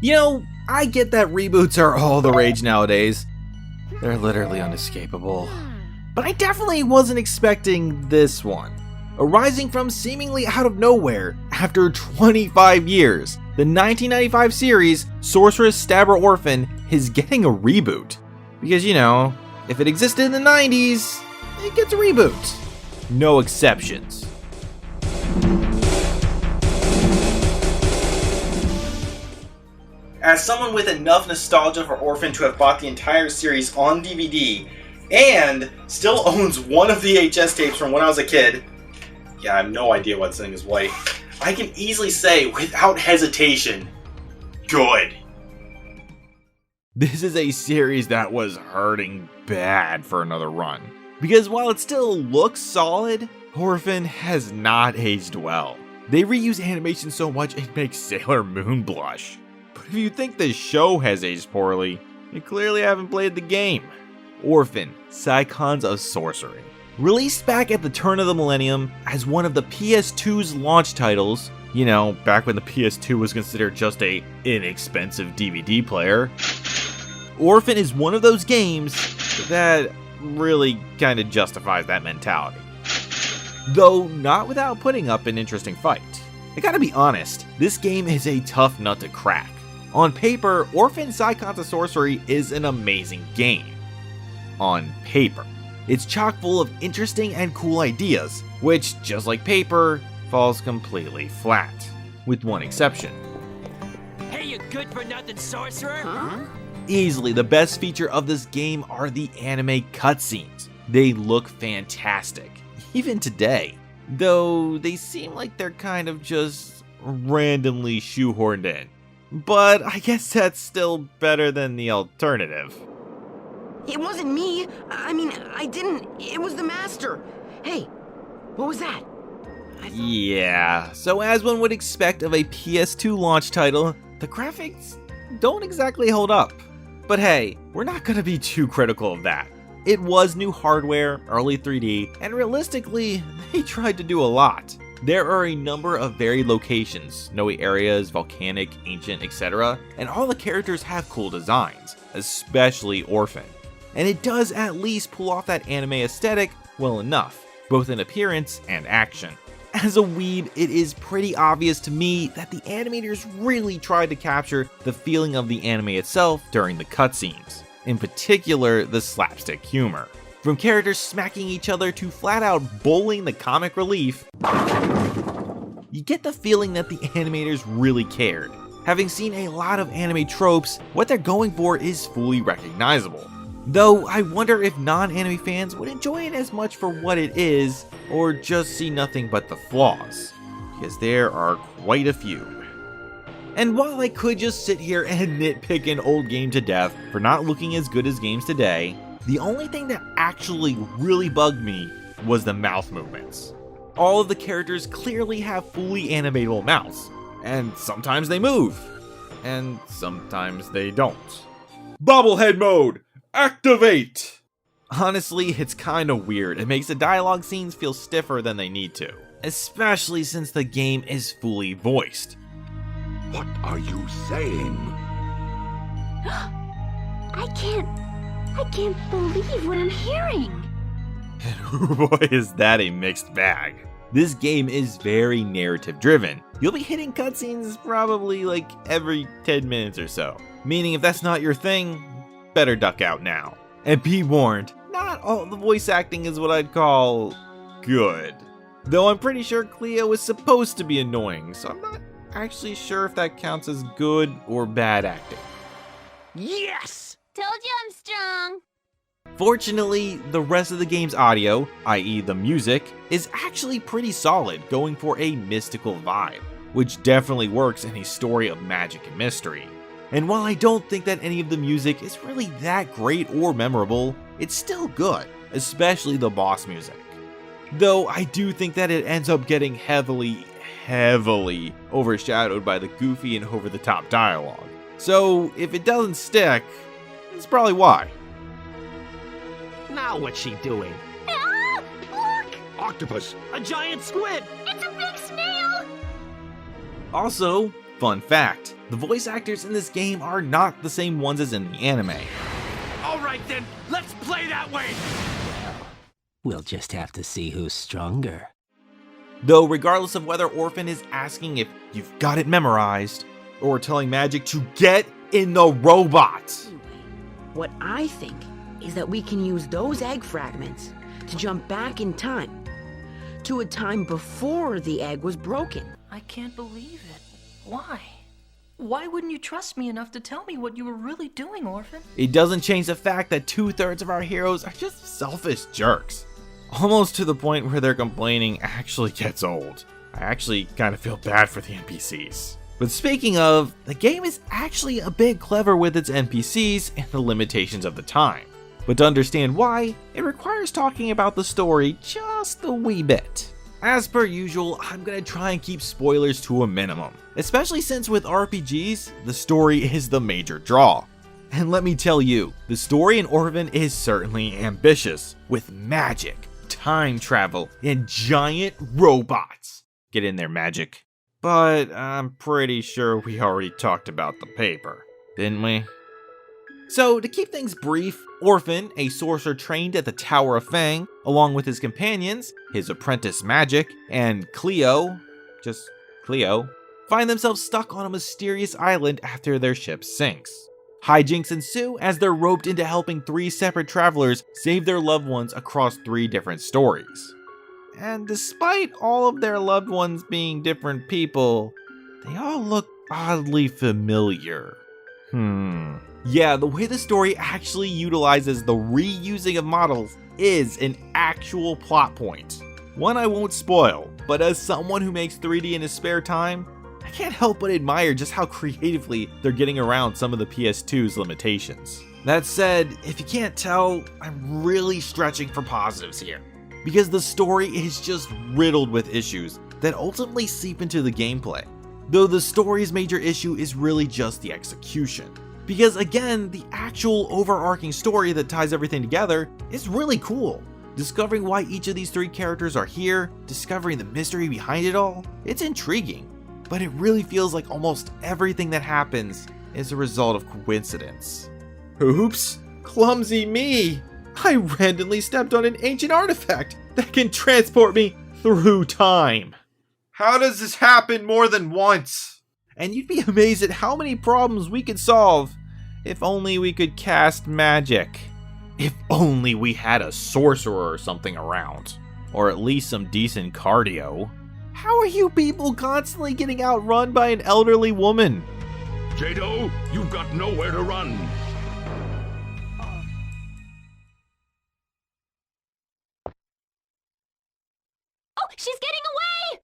You know, I get that reboots are all the rage nowadays. They're literally unescapable. But I definitely wasn't expecting this one. Arising from seemingly out of nowhere, after 25 years, the 1995 series Sorcerous Stabber Orphen is getting a reboot. Because, you know, if it existed in the 90s, it gets a reboot. No exceptions. As someone with enough nostalgia for Orphen to have bought the entire series on DVD, and still owns one of the VHS tapes from when I was a kid, yeah, I have no idea why this thing is white, I can easily say, without hesitation, good. This is a series that was hurting bad for another run. Because while it still looks solid, Orphen has not aged well. They reuse animation so much it makes Sailor Moon blush. But if you think the show has aged poorly, you clearly haven't played the game. Orphen Scion of Sorcery. Released back at the turn of the millennium as one of the PS2's launch titles, you know, back when the PS2 was considered just a inexpensive DVD player, Orphen is one of those games that really kind of justifies that mentality. Though not without putting up an interesting fight. I gotta be honest, this game is a tough nut to crack. On paper, Orphen Scion of Sorcery is an amazing game. On paper. It's chock full of interesting and cool ideas, which, just like paper, falls completely flat. With one exception. Hey, you good-for-nothing sorcerer? Huh? Easily the best feature of this game are the anime cutscenes. They look fantastic, even today. Though they seem like they're kind of just randomly shoehorned in. But I guess that's still better than the alternative. It wasn't me. I mean, I didn't. It was the master. Hey, what was that? Yeah, so as one would expect of a PS2 launch title, the graphics don't exactly hold up. But hey, we're not gonna be too critical of that. It was new hardware, early 3D, and realistically, they tried to do a lot. There are a number of varied locations, snowy areas, volcanic, ancient, etc., and all the characters have cool designs, especially Orphen. And it does at least pull off that anime aesthetic well enough, both in appearance and action. As a weeb, it is pretty obvious to me that the animators really tried to capture the feeling of the anime itself during the cutscenes, in particular the slapstick humor. From characters smacking each other to flat out bowling the comic relief, you get the feeling that the animators really cared. Having seen a lot of anime tropes, what they're going for is fully recognizable. Though I wonder if non-anime fans would enjoy it as much for what it is, or just see nothing but the flaws, because there are quite a few. And while I could just sit here and nitpick an old game to death for not looking as good as games today, the only thing that actually really bugged me was the mouth movements. All of the characters clearly have fully animatable mouths, and sometimes they move, and sometimes they don't. Bobblehead mode! Activate! Honestly, it's kinda weird. It makes the dialogue scenes feel stiffer than they need to, especially since the game is fully voiced. What are you saying? I can't believe what I'm hearing. And boy, is that a mixed bag. This game is very narrative driven. You'll be hitting cutscenes probably like every 10 minutes or so. Meaning if that's not your thing, better duck out now. And be warned, not all the voice acting is what I'd call good. Though I'm pretty sure Cleo is supposed to be annoying, so I'm not actually sure if that counts as good or bad acting. Yes! Told you I'm strong. Fortunately, the rest of the game's audio, i.e. the music, is actually pretty solid, going for a mystical vibe, which definitely works in a story of magic and mystery. And while I don't think that any of the music is really that great or memorable, it's still good, especially the boss music. Though I do think that it ends up getting heavily overshadowed by the goofy and over-the-top dialogue. So if it doesn't stick, that's probably why. Now what's she doing? Ah, look! Octopus! A giant squid! It's a big snail! Also, Fun fact, the voice actors in this game are not the same ones as in the anime. All right then, let's play that way. We'll just have to see who's stronger. Though regardless of whether Orphen is asking if you've got it memorized, or telling Magic to get in the robot. What I think is that we can use those egg fragments to jump back in time, to a time before the egg was broken. I can't believe it. Why? Why wouldn't you trust me enough to tell me what you were really doing, Orphen? It doesn't change the fact that 2/3 of our heroes are just selfish jerks. Almost to the point where their complaining actually gets old. I actually kind of feel bad for the NPCs. But speaking of, the game is actually a bit clever with its NPCs and the limitations of the time. But to understand why, it requires talking about the story just a wee bit. As per usual, I'm gonna try and keep spoilers to a minimum, especially since with RPGs, the story is the major draw. And let me tell you, the story in Orphen is certainly ambitious, with magic, time travel, and giant robots. Get in there, Magic. But I'm pretty sure we already talked about the paper, didn't we? So to keep things brief, Orphen, a sorcerer trained at the Tower of Fang, along with his companions, his apprentice Magic, and Cleo, just Cleo, find themselves stuck on a mysterious island after their ship sinks. Hijinks ensue as they're roped into helping 3 separate travelers save their loved ones across 3 different stories. And despite all of their loved ones being different people, they all look oddly familiar. Yeah, the way the story actually utilizes the reusing of models is an actual plot point. One I won't spoil, but as someone who makes 3D in his spare time, I can't help but admire just how creatively they're getting around some of the PS2's limitations. That said, if you can't tell, I'm really stretching for positives here, because the story is just riddled with issues that ultimately seep into the gameplay. Though the story's major issue is really just the execution. Because again, the actual overarching story that ties everything together is really cool. Discovering why each of these 3 characters are here, discovering the mystery behind it all, it's intriguing. But it really feels like almost everything that happens is a result of coincidence. Oops, clumsy me! I randomly stepped on an ancient artifact that can transport me through time. How does this happen more than once? And you'd be amazed at how many problems we could solve if only we could cast magic. If only we had a sorcerer or something around. Or at least some decent cardio. How are you people constantly getting outrun by an elderly woman? Jado, you've got nowhere to run. Oh, she's getting away!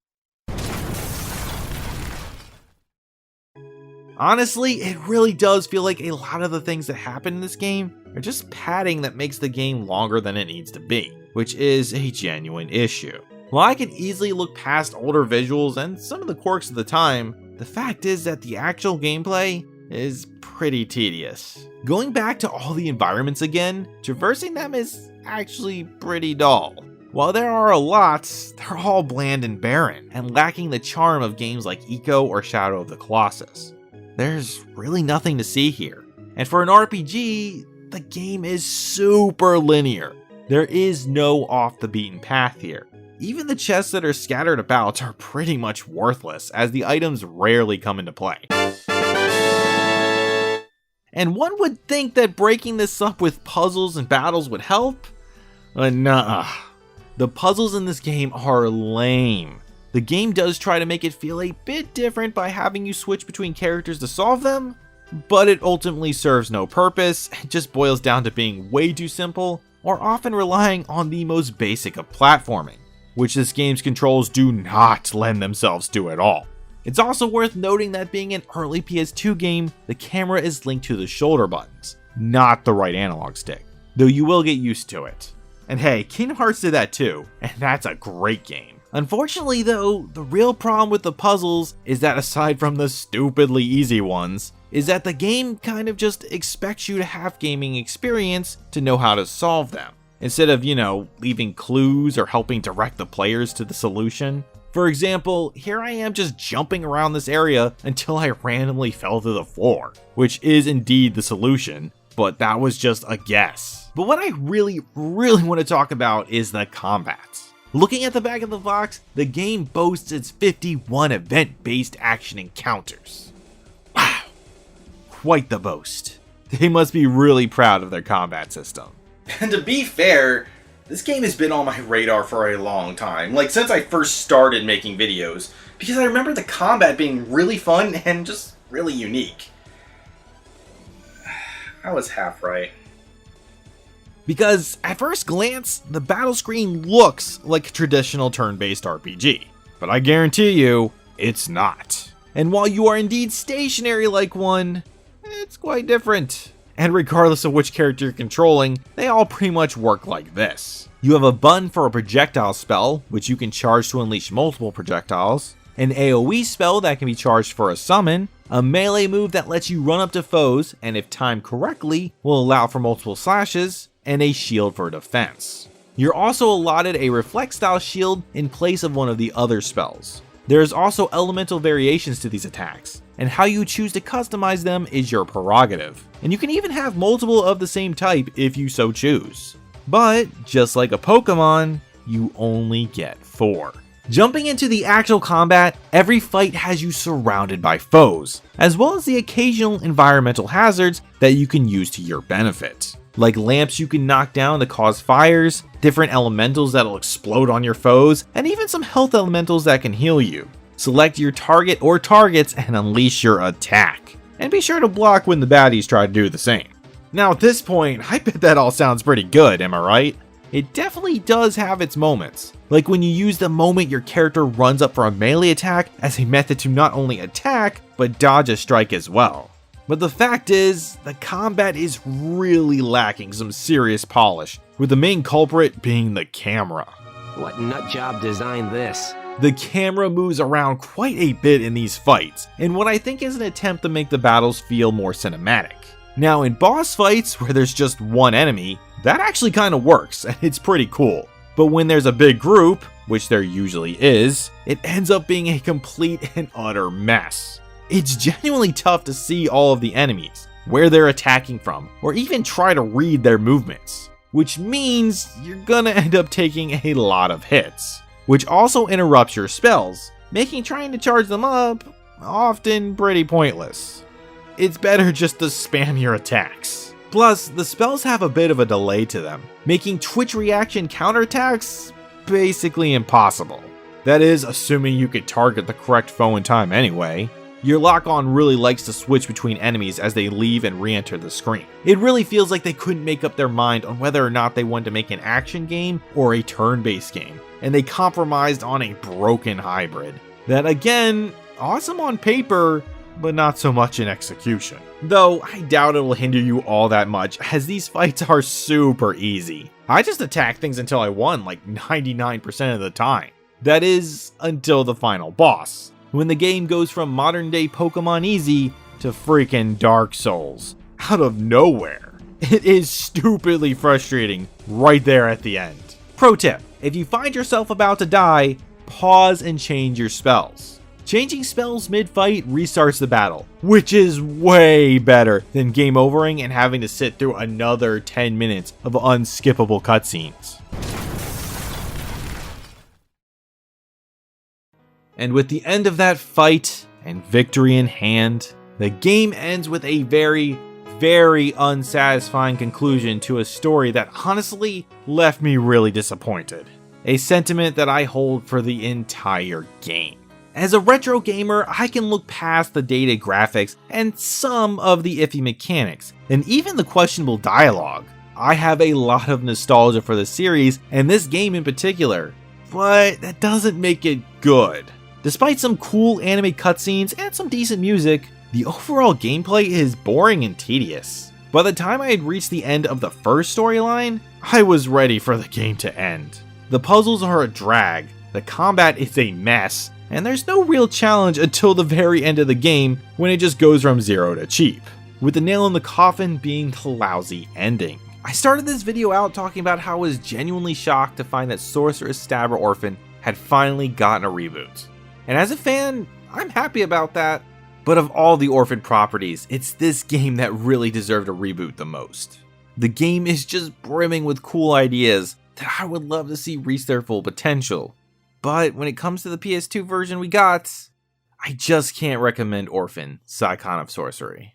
Honestly, it really does feel like a lot of the things that happen in this game are just padding that makes the game longer than it needs to be, which is a genuine issue. While I can easily look past older visuals and some of the quirks of the time, the fact is that the actual gameplay is pretty tedious. Going back to all the environments again, traversing them is actually pretty dull. While there are a lot, they're all bland and barren, and lacking the charm of games like Eco or Shadow of the Colossus. There's really nothing to see here. And for an RPG, the game is super linear. There is no off the beaten path here. Even the chests that are scattered about are pretty much worthless, as the items rarely come into play. And one would think that breaking this up with puzzles and battles would help, but nah. The puzzles in this game are lame. The game does try to make it feel a bit different by having you switch between characters to solve them, but it ultimately serves no purpose and just boils down to being way too simple, or often relying on the most basic of platforming, which this game's controls do not lend themselves to at all. It's also worth noting that being an early PS2 game, the camera is linked to the shoulder buttons, not the right analog stick, though you will get used to it. And hey, Kingdom Hearts did that too, and that's a great game. Unfortunately though, the real problem with the puzzles is that aside from the stupidly easy ones, is that the game kind of just expects you to have gaming experience to know how to solve them, instead of, leaving clues or helping direct the players to the solution. For example, here I am just jumping around this area until I randomly fell to the floor, which is indeed the solution, but that was just a guess. But what I really want to talk about is the combat. Looking at the back of the box, the game boasts its 51 event-based action encounters. Wow, quite the boast. They must be really proud of their combat system. And to be fair, this game has been on my radar for a long time, like since I first started making videos, because I remember the combat being really fun and just really unique. I was half right. Because at first glance, the battle screen looks like a traditional turn-based RPG, but I guarantee you, it's not. And while you are indeed stationary like one, it's quite different. And regardless of which character you're controlling, they all pretty much work like this. You have a button for a projectile spell, which you can charge to unleash multiple projectiles, an AoE spell that can be charged for a summon, a melee move that lets you run up to foes and if timed correctly will allow for multiple slashes, and a shield for defense. You're also allotted a reflect style shield in place of one of the other spells. There's also elemental variations to these attacks, and how you choose to customize them is your prerogative. And you can even have multiple of the same type if you so choose. But just like a Pokemon, you only get 4. Jumping into the actual combat, every fight has you surrounded by foes, as well as the occasional environmental hazards that you can use to your benefit. Like lamps you can knock down to cause fires, different elementals that'll explode on your foes, and even some health elementals that can heal you. Select your target or targets and unleash your attack. And be sure to block when the baddies try to do the same. Now at this point, I bet that all sounds pretty good, am I right? It definitely does have its moments, like when you use the moment your character runs up for a melee attack as a method to not only attack, but dodge a strike as well. But the fact is, the combat is really lacking some serious polish, with the main culprit being the camera. What nutjob designed this? The camera moves around quite a bit in these fights, in what I think is an attempt to make the battles feel more cinematic. Now in boss fights where there's just one enemy, that actually kind of works and it's pretty cool. But when there's a big group, which there usually is, it ends up being a complete and utter mess. It's genuinely tough to see all of the enemies, where they're attacking from, or even try to read their movements. Which means you're gonna end up taking a lot of hits, which also interrupts your spells, making trying to charge them up often pretty pointless. It's better just to spam your attacks. Plus, the spells have a bit of a delay to them, making Twitch reaction counterattacks basically impossible. That is, assuming you could target the correct foe in time anyway. Your lock-on really likes to switch between enemies as they leave and re-enter the screen. It really feels like they couldn't make up their mind on whether or not they wanted to make an action game or a turn-based game, and they compromised on a broken hybrid. That again, awesome on paper, but not so much in execution. Though I doubt it'll hinder you all that much, as these fights are super easy. I just attack things until I won like 99% of the time. That is, until the final boss, when the game goes from modern day Pokemon easy to freaking Dark Souls, out of nowhere. It is stupidly frustrating right there at the end. Pro tip, if you find yourself about to die, pause and change your spells. Changing spells mid-fight restarts the battle, which is way better than game overing and having to sit through another 10 minutes of unskippable cutscenes. And with the end of that fight and victory in hand, the game ends with a very unsatisfying conclusion to a story that honestly left me really disappointed. A sentiment that I hold for the entire game. As a retro gamer, I can look past the dated graphics and some of the iffy mechanics, and even the questionable dialogue. I have a lot of nostalgia for the series, and this game in particular, but that doesn't make it good. Despite some cool anime cutscenes and some decent music, the overall gameplay is boring and tedious. By the time I had reached the end of the first storyline, I was ready for the game to end. The puzzles are a drag, the combat is a mess, and there's no real challenge until the very end of the game when it just goes from zero to cheap, with the nail in the coffin being the lousy ending. I started this video out talking about how I was genuinely shocked to find that Sorcerous Stabber Orphen had finally gotten a reboot. And as a fan, I'm happy about that. But of all the Orphen properties, it's this game that really deserved a reboot the most. The game is just brimming with cool ideas that I would love to see reach their full potential. But when it comes to the PS2 version we got, I just can't recommend Orphen Scion of Sorcery.